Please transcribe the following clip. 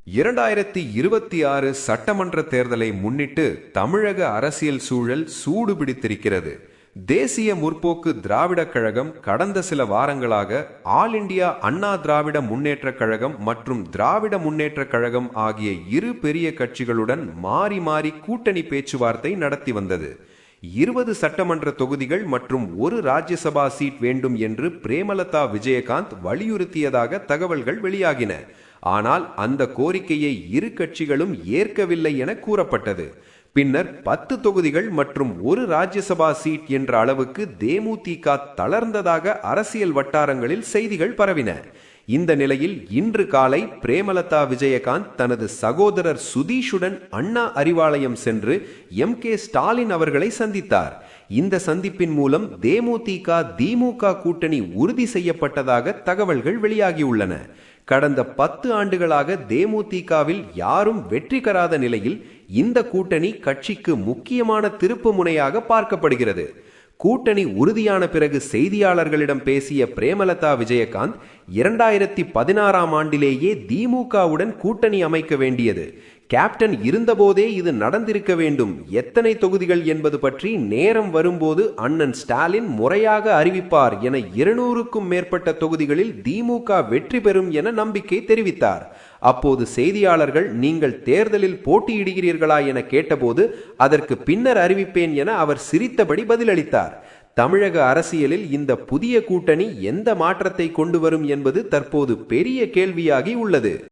2026 சட்டமன்ற தேர்தலை முன்னிட்டு தமிழக அரசியல் சூழல் சூடு பிடித்திருக்கிறது. தேசிய முற்போக்கு திராவிடக் கழகம் கடந்த சில வாரங்களாக ஆல் இண்டியா அண்ணா திராவிட முன்னேற்றக் கழகம் மற்றும் திராவிட முன்னேற்றக் கழகம் ஆகிய இரு பெரிய கட்சிகளுடன் மாறி மாறி கூட்டணி பேச்சுவார்த்தை நடத்தி வந்தது. 20 சட்டமன்ற தொகுதிகள் மற்றும் ஒரு ராஜ்யசபா சீட் வேண்டும் என்று பிரேமலதா விஜயகாந்த் வலியுறுத்தியதாக தகவல்கள் வெளியாகின. ஆனால் அந்த கோரிக்கையை இரு கட்சிகளும் ஏற்கவில்லை என கூறப்பட்டது. பின்னர் 10 தொகுதிகள் மற்றும் ஒரு ராஜ்யசபா சீட் என்ற அளவுக்கு தேமுதிக தளர்ந்ததாக அரசியல் வட்டாரங்களில் செய்திகள் பரவின. இந்த நிலையில் இன்று காலை பிரேமலதா விஜயகாந்த் தனது சகோதரர் சுதீஷுடன் அண்ணா அறிவாலயம் சென்று ஸ்டாலின் அவர்களை சந்தித்தார். இந்த சந்திப்பின் மூலம் தேமுதிக திமுக கூட்டணி உறுதி செய்யப்பட்டதாக தகவல்கள் வெளியாகியுள்ளன. கடந்த 10 ஆண்டுகளாக தேமுதிகவில் யாரும் வெற்றி பெறாத நிலையில் இந்த கூட்டணி கட்சிக்கு முக்கியமான திருப்பு முனையாக பார்க்கப்படுகிறது. கூட்டணி உறுதியான பிறகு செய்தியாளர்களிடம் பேசிய பிரேமலதா விஜயகாந்த் 2016ஆம் ஆண்டிலேயே திமுகவுடன் கூட்டணி அமைக்க வேண்டியது, கேப்டன் இருந்தபோதே இது நடந்திருக்க வேண்டும், எத்தனை தொகுதிகள் என்பது பற்றி நேரம் வரும்போது அண்ணன் ஸ்டாலின் முறையாக அறிவிப்பார் என 200க்கும் மேற்பட்ட தொகுதிகளில் திமுக வெற்றி பெறும் என நம்பிக்கை தெரிவித்தார். அப்போது செய்தியாளர்கள் நீங்கள் தேர்தலில் போட்டியிடுகிறீர்களா என கேட்டபோது அதற்கு பின்னர் அறிவிப்பேன் என அவர் சிரித்தபடி பதிலளித்தார். தமிழக அரசியலில் இந்த புதிய கூட்டணி எந்த மாற்றத்தை கொண்டு வரும் என்பது தற்போது பெரிய கேள்வியாகி உள்ளது.